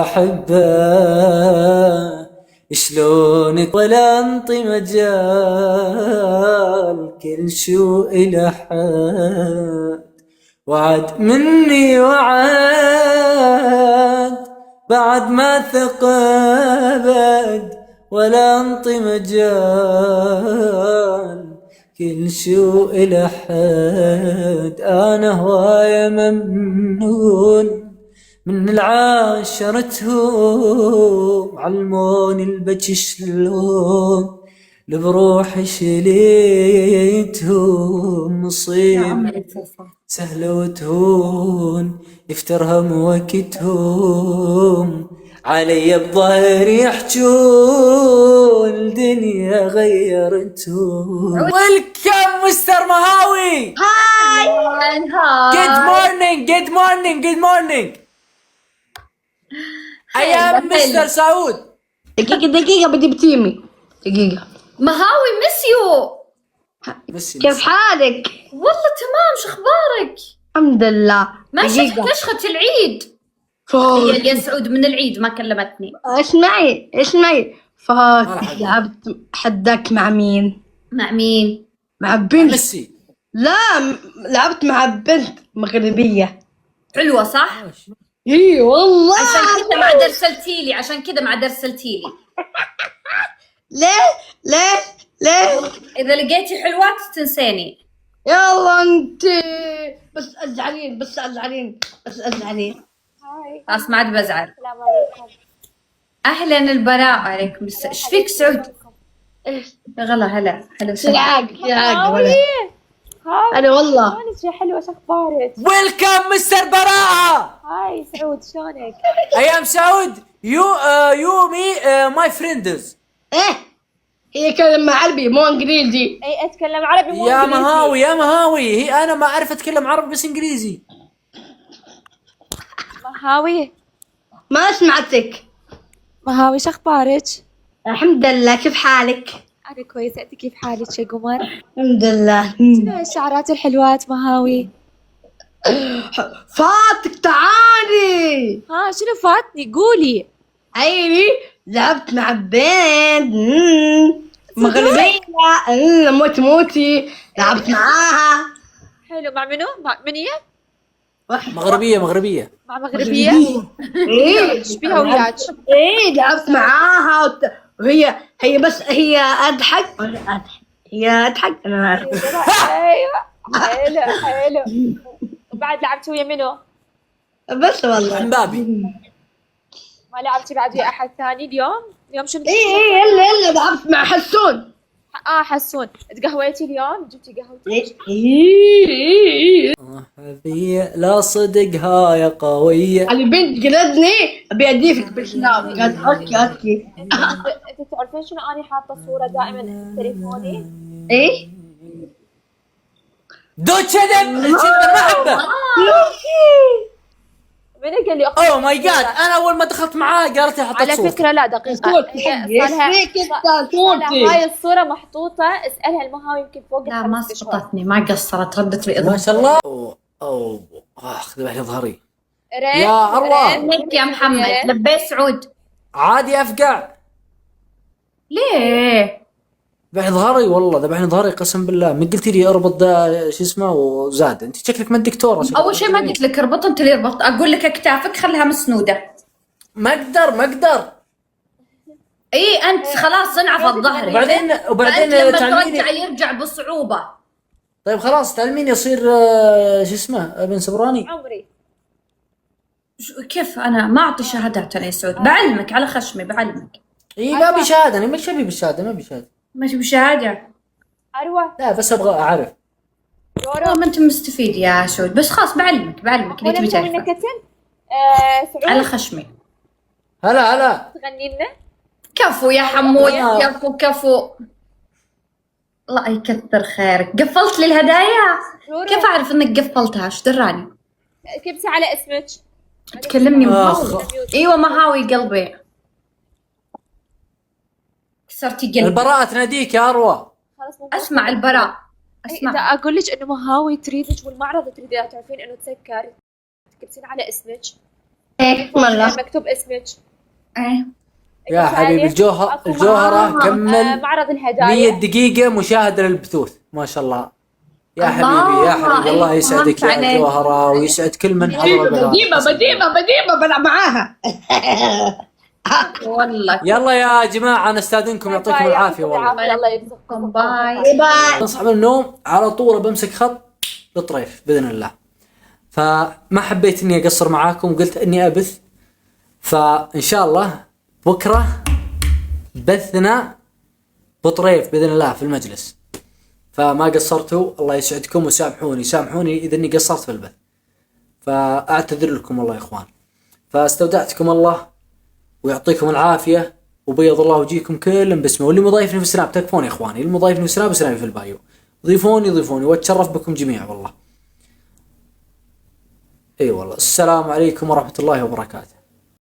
أحبه شلونك ولا انطي مجال، كل شو إله حد وعد مني وعد، بعد ما ثق أبد ولا انطي مجال، كل شو إله حد. أنا هواية ممنون من العاشرتهم، علموني البكي شلون لبروحي شليتهم، مصيب سهلة وتهون يفترها موكتهم، علي بظهري يحجون الدنيا غيرتهم. ويلكم مستر مهاوي. هاي. Good morning, good morning, good morning. I am Mr. سعود. دقيقة بدي بتيمي دقيقة. مهاوي مسيو، كيف حالك؟ والله تمام، شو اخبارك؟ الحمد لله. ما شفت نشخة العيد. يا سعود من العيد ما كلمتني. اسمعي فهد، لعبت حدك مع مين؟ مع مين؟ مع بنت. ميسي. لا، لعبت مع بنت مغربية حلوة صح؟ اي والله. عشان كذا ما عاد ارسلتيلي، عشان كذا ما عاد ارسلتيلي. ليه اذا لقيتي حلوات تنسيني. يلا انت بس ازعلين. خلاص ما عاد بزعل. اهلا البراء، عليكم السلام. ايش فيك سعود؟ غلا هلا سلعاق انا والله. شلونك يا حلوة، شو اخبارك؟ ويلكم مستر براءة. هاي سعود، شلونك؟ I am سعود. You me my friends. هي كلمة عربي مو انجليزي. اي اتكلم عربي مو يا انجليزي. مهاوي هي انا ما اعرف اتكلم عربي بس انجليزي. مهاوي ما سمعتك. مهاوي شو اخبارك؟ الحمد لله، كيف حالك؟ انا كويسة، انت كيف حالك يا قمر؟ الحمد لله. شنو هالشعرات الحلوات مهاوي؟ فاتك تعالي. ها شنو فاتني؟ قولي. عيني لعبت مع بنت مغربية. موتي لعبت معاها. حلو. مع منو؟ مع منية؟ مغربية. مع مغربية؟ ايه ايش بيها وياك؟ ايه لعبت معاها هي بس هي اضحك انا ما اعرف. ايوه حلو. وبعد لعبتي ويا منو؟ بس والله حبابي. ما لعبتي بعد ويا احد ثاني اليوم شنو؟ ايه يلا لعبت مع حسون. حسون. تقهويتي اليوم؟ جبتي قهوتك؟ ايه هذه لا صدقها يا قوية. البنت قلدني ابي اديفك بالسناب. قالت اوكي. انت تعرفين شنو اني حاطه صوره دائما في تليفوني؟ ايه دوت شذب ما احبه. من قال لي اوه ماي جاد، انا اول ما دخلت معاه قالت لي حطيت على صورتي. فكره لا دقيقه، هاي الصوره محطوطه، اسالها المهاوي يمكن فوق. لا ما سقطتني، ما قصرت، ردت ما بإذن. شاء الله. اوه ذبح ظهري يا اروى. ليك يا محمد لبيت سعود. عادي افقع. ليه؟ ذبحني ظهري والله، ذبحني ظهري قسم بالله. من قلتي لي اربط شو اسمه وزاد. انت شكلك ما دكتوره. اول شيء ما قلت لك اربط، انت اللي اربط. اقول لك اكتافك خليها مسنوده. ما اقدر. اي انت خلاص انعفض ظهري. وبعدين لما تعلميني. ترجع يرجع بصعوبه. طيب خلاص تعلميني يصير شو اسمه ابن سبراني. عمري كيف انا ما اعطي شهادات انا يا سعود؟ بعلمك على خشمي بعلمك. اي لا بشهاده، انا مش ابي بالشهاده، ما بشهاده. ماشي بشهاده. اروى لا بس ابغى اعرف. والله ما انت مستفيد يا سعود، بس خلاص بعلمك اللي تبي تعرفه. سعود على خشمي. هلا تغني لنا؟ كفو يا حمود، كفو. الله يكثر خيرك. قفلت لي الهدايا؟ كيف اعرف انك قفلتها؟ ايش دراني؟ كبسي على اسمك. تكلمني مهاوي. ايوه مهاوي قلبي. كسرتي قلبي. البراءة تناديك يا اروى. اسمع البراء، اسمع. اذا اقول لك انه مهاوي تريدك والمعرض تريدها تعرفين انه تسكر، تكبسين على اسمك. ايه والله. مكتوب اسمك. ايه يا حبيبي الجوهرة كمل معرض الهدايا 100 دقيقة مشاهدة للبثوث ما شاء الله. يا حبيبي يا حبيبي الله يسعدك يا جوهرة ويسعد كل من حضر البث. بديمة بلعب معاها. والله. يلا يا جماعة نستأذنكم يعطيكم العافية والله. الله يرزقكم. باي. باي. نصحى من النوم على طول بمسك خط للطريف بإذن الله. فما حبيت اني اقصر معاكم وقلت اني ابث. فان شاء الله بكرة بثنا بطريف بإذن الله في المجلس. فما قصرتوا الله يسعدكم وسامحوني اذا اني قصرت في البث. فاعتذر لكم والله يا اخوان. فاستودعتكم الله ويعطيكم العافية وبيض الله وجيكم كلهم باسمه. واللي مضايفني في السناب تكفون يا اخواني. اللي مضايفني في السناب سنابي في البايو. ضيفوني واتشرف بكم جميعا والله. اي والله. السلام عليكم ورحمة الله وبركاته.